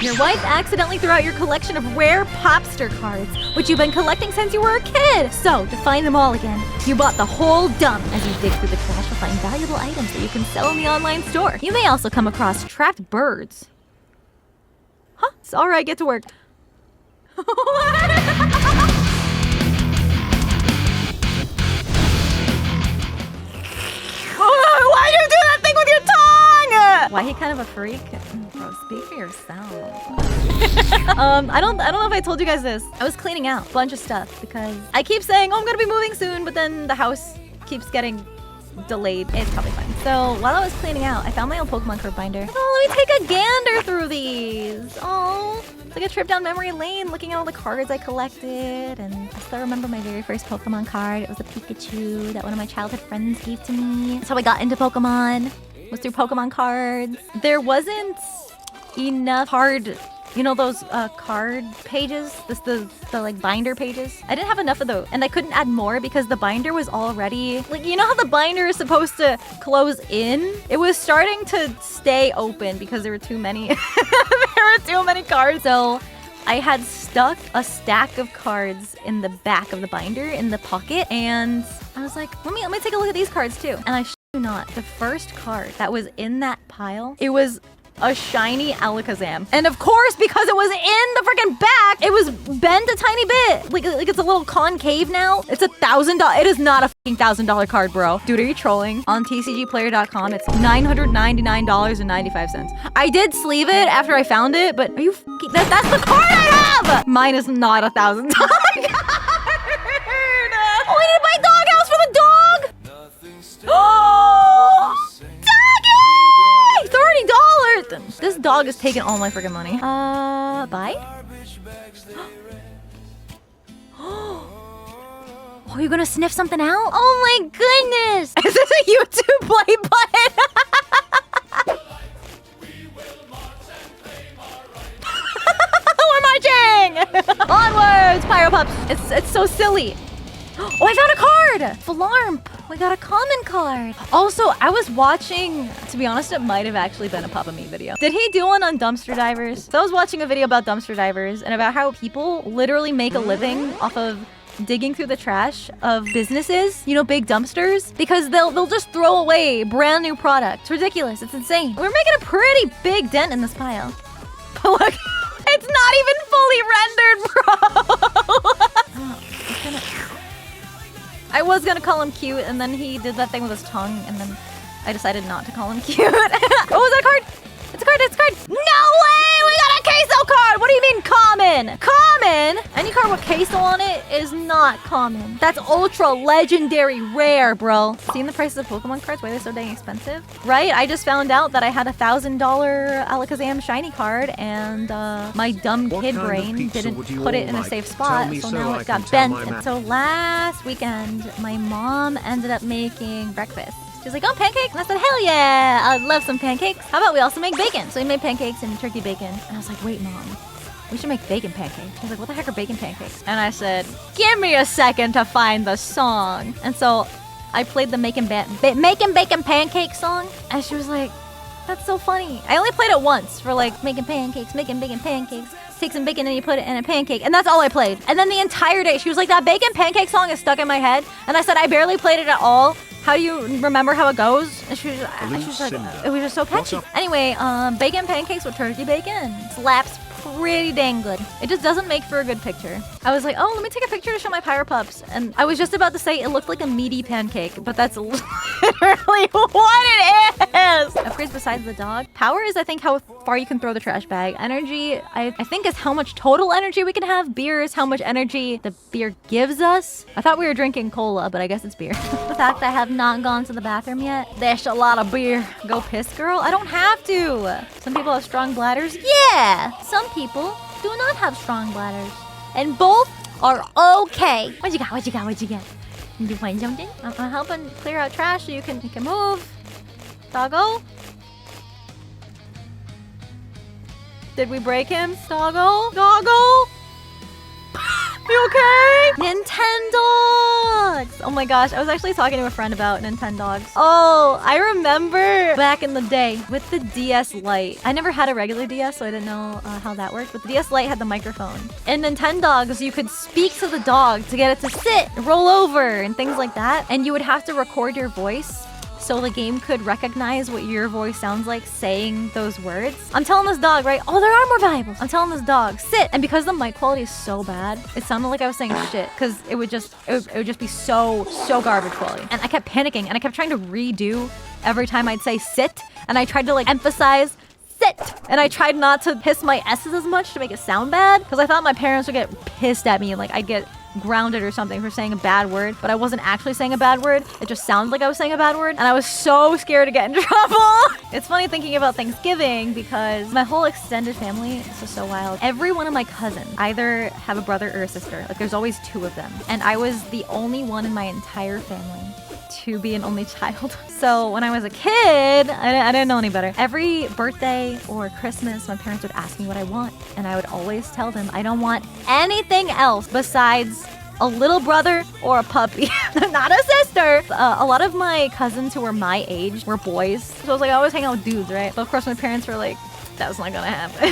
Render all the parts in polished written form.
Your wife accidentally threw out your collection of rare Popster cards, which you've been collecting since you were a kid. So, to find them all again, you bought the whole dump. As you dig through the trash, you'll find valuable items that you can sell in the online store. You may also come across trapped birds. Huh? Sorry, I get to work. Why do you do that thing with your tongue? Why he kind of a freak? Bro, speak for yourself. I don't know if I told you guys this. I was cleaning out a bunch of stuff because I keep saying, oh, I'm gonna be moving soon, but then the house keeps getting delayed. It's probably fine. So while I was cleaning out, I found my old Pokemon card binder. Oh, let me take a gander through these. Oh, it's like a trip down memory lane looking at all the cards I collected. And I still remember my very first Pokemon card. It was a Pikachu that one of my childhood friends gave to me. That's how I got into Pokemon, was through Pokemon cards. There wasn't enough hard, you know, those card pages, the like binder pages. I didn't have enough of those, and I couldn't add more because the binder was already like, you know how the binder is supposed to close in? It was starting to stay open because there were too many. There were too many cards. So I had stuck a stack of cards in the back of the binder in the pocket, and I was like, let me take a look at these cards too. And I shit you not, the first card that was in that pile, it was a shiny Alakazam. And of course, because it was in the freaking back, it was bent a tiny bit. Like it's a little concave now. It's $1,000. It is not a fucking $1,000 card, bro. Dude, are you trolling? On tcgplayer.com, it's $999.95. I did sleeve it after I found it, but are you fucking... That's the card I have! Mine is not $1,000 card. Oh, I need to buy doghouse for the dog! Oh! $30! This dog is taking all my freaking money. Bye? Oh, you're gonna sniff something out? Oh my goodness! Is this a YouTube play button? We're marching! Onwards, Pyro Pups! It's so silly. Oh, I found a card! Flarmp! We got a common card. Also, I was watching, to be honest, it might have actually been a Papa Me video. Did he do one on dumpster divers? So I was watching a video about dumpster divers and about how people literally make a living off of digging through the trash of businesses, you know, big dumpsters, because they'll just throw away brand new products. It's ridiculous. It's insane. We're making a pretty big dent in this pile. But look, it's not even fully rendered, bro. I was gonna call him cute, and then he did that thing with his tongue, and then I decided not to call him cute. Oh, is that a card? It's a card, it's a card! No way! We got a queso card! What do you mean common? Common? Any card with queso on it is not common. That's ultra legendary rare, bro. Seeing the prices of Pokemon cards, why they're so dang expensive? Right? I just found out that I had a $1,000 Alakazam shiny card, and my dumb kid brain didn't put it in a safe spot, so now it got bent. And so last weekend, my mom ended up making breakfast. She was like, oh, pancakes? And I said, hell yeah, I'd love some pancakes. How about we also make bacon? So we made pancakes and turkey bacon. And I was like, wait, Mom, we should make bacon pancakes. She was like, what the heck are bacon pancakes? And I said, give me a second to find the song. And so I played the Making Bacon Pancake song. And she was like, that's so funny. I only played it once for like making pancakes, making bacon pancakes. Take some bacon and you put it in a pancake. And that's all I played. And then the entire day, she was like, that bacon pancake song is stuck in my head. And I said, I barely played it at all. How do you remember how it goes? And she was like, it was just so catchy. Anyway, bacon pancakes with turkey bacon slaps pretty dang good. It just doesn't make for a good picture. I was like, oh, let me take a picture to show my Pyro Pups. And I was just about to say it looked like a meaty pancake, but that's literally what it is. Upgrades besides the dog. Power is, I think, how far you can throw the trash bag. Energy, I think, is how much total energy we can have. Beer is how much energy the beer gives us. I thought we were drinking cola, but I guess it's beer. The fact that I have not gone to the bathroom yet. There's a lot of beer. Go piss, girl? I don't have to. Some people have strong bladders. Yeah, some people do not have strong bladders. And both are okay. What you got? What you got? What you got? Did you find something? I'm helping clear out trash so you can move. Doggo? Did we break him? Doggo? Doggo? You okay? Nintendogs! Oh my gosh, I was actually talking to a friend about Nintendogs. Oh, I remember back in the day with the DS Lite. I never had a regular DS, so I didn't know how that worked, but the DS Lite had the microphone. In Nintendogs, you could speak to the dog to get it to sit, roll over, and things like that. And you would have to record your voice so the game could recognize what your voice sounds like saying those words. I'm telling this dog, right? Oh, there are more Bibles. I'm telling this dog, sit. And because the mic quality is so bad, it sounded like I was saying shit because it would just be so garbage quality. And I kept panicking and I kept trying to redo every time I'd say sit. And I tried to like emphasize sit. And I tried not to hiss my S's as much to make it sound bad because I thought my parents would get pissed at me. Like I'd get grounded or something for saying a bad word, but I wasn't actually saying a bad word. It just sounded like I was saying a bad word, and I was so scared to get in trouble. It's funny thinking about Thanksgiving because my whole extended family is just so wild. Every one of my cousins either have a brother or a sister. Like there's always two of them, and I was the only one in my entire family to be an only child. So when I was a kid, I didn't know any better. Every birthday or Christmas, my parents would ask me what I want. And I would always tell them I don't want anything else besides a little brother or a puppy, not a sister. A lot of my cousins who were my age were boys. So I was like, I always hang out with dudes, right? But of course my parents were like, that's not gonna happen.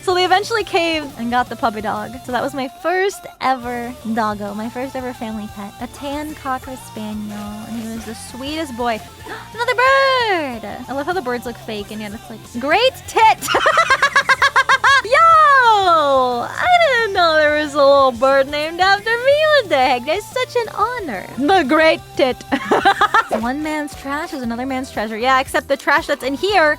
So they eventually caved and got the puppy dog. So that was my first ever doggo, my first ever family pet. A tan Cocker Spaniel, and he was the sweetest boy. Another bird! I love how the birds look fake, and yet it's like, great tit! Yo! I didn't know there was a little bird named after me. What the heck? That's such an honor. The great tit. One man's trash is another man's treasure. Yeah, except the trash that's in here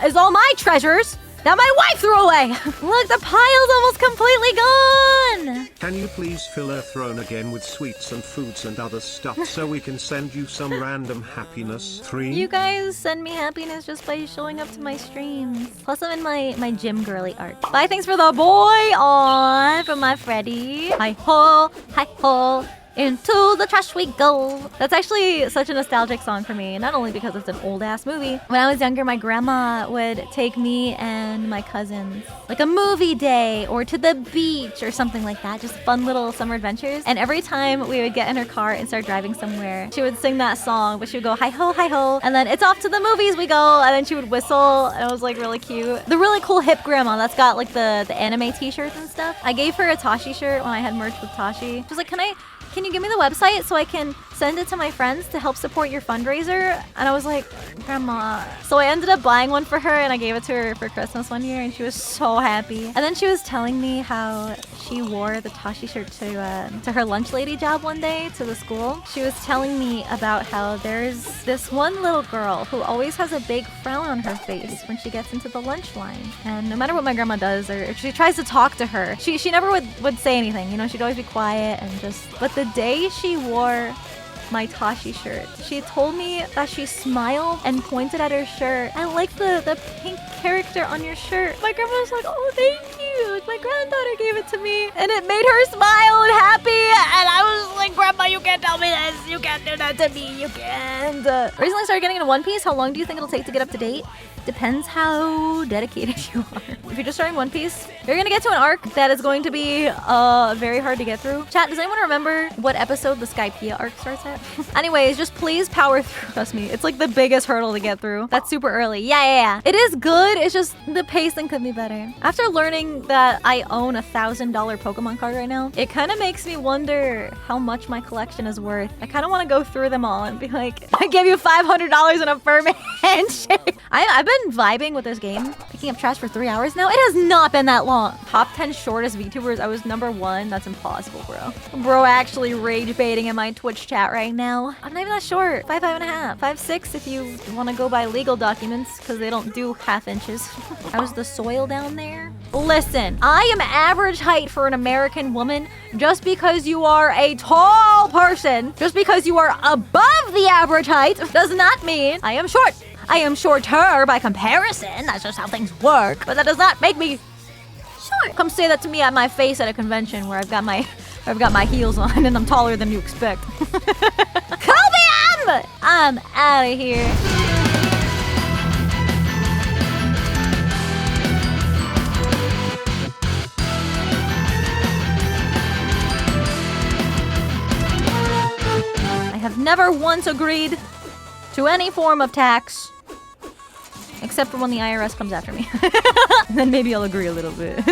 is all my treasures that my wife threw away. Look, the pile's almost completely gone. Can you please fill our throne again with sweets and foods and other stuff so we can send you some random happiness? 3. You guys send me happiness just by showing up to my streams. Plus, I'm in my gym girly art. Bye, thanks for the boy on from my Freddy. Hi ho, into the trash we go. That's actually such a nostalgic song for me, not only because it's an old ass movie. When I was younger, my grandma would take me and my cousins like a movie day or to the beach or something like that, just fun little summer adventures. And every time we would get in her car and start driving somewhere, she would sing that song, but she would go hi ho, and then it's off to the movies we go, and then she would whistle, and it was like really cute. The really cool hip grandma that's got like the anime t-shirts and stuff. I gave her a Tashi shirt when I had merch with Tashi. She was like, can you give me the website so I can send it to my friends to help support your fundraiser? And I was like, Grandma. So I ended up buying one for her and I gave it to her for Christmas one year and she was so happy. And then she was telling me how she wore the Tashi shirt to her lunch lady job one day to the school. She was telling me about how there's this one little girl who always has a big frown on her face when she gets into the lunch line. And no matter what my grandma does or if she tries to talk to her, she never would say anything. You know, she'd always be quiet and just... But the day she wore my Tashi shirt, she told me that she smiled and pointed at her shirt. I like the pink character on your shirt. My grandma was like, oh, thank you. My granddaughter gave it to me. And it made her smile and happy. And I was like, Grandma, you can't tell me this. You can't do that to me. You can't. Recently started getting into One Piece. How long do you think it'll take to get up to date? Depends how dedicated you are. If you're just starting One Piece, you're gonna get to an arc that is going to be very hard to get through. Chat, does anyone remember what episode the Skypiea arc starts at? Anyways, just please power through. Trust me, it's like the biggest hurdle to get through. That's super early. Yeah. It is good, it's just the pacing could be better. After learning that I own a $1,000 Pokemon card right now, it kind of makes me wonder how much my collection is worth. I kind of want to go through them all and be like, I gave you $500 in a firm handshake. I've been vibing with this game, picking up trash for 3 hours now. It has not been that long. Top 10 shortest VTubers, I was #1. That's impossible, bro. Bro actually rage baiting in my Twitch chat right now. I'm not even that short. 5'5.5". 5'6" if you want to go by legal documents, because they don't do half inches. How's the soil down there? Listen, I am average height for an American woman. Just because you are a tall person, just because you are above the average height, does not mean I am short. I am shorter by comparison. That's just how things work. But that does not make me short. Come say that to me at my face at a convention where I've got my heels on and I'm taller than you expect. Kobe, I'm out of here. never once agreed to any form of tax. Except for when the IRS comes after me. And then maybe I'll agree a little bit.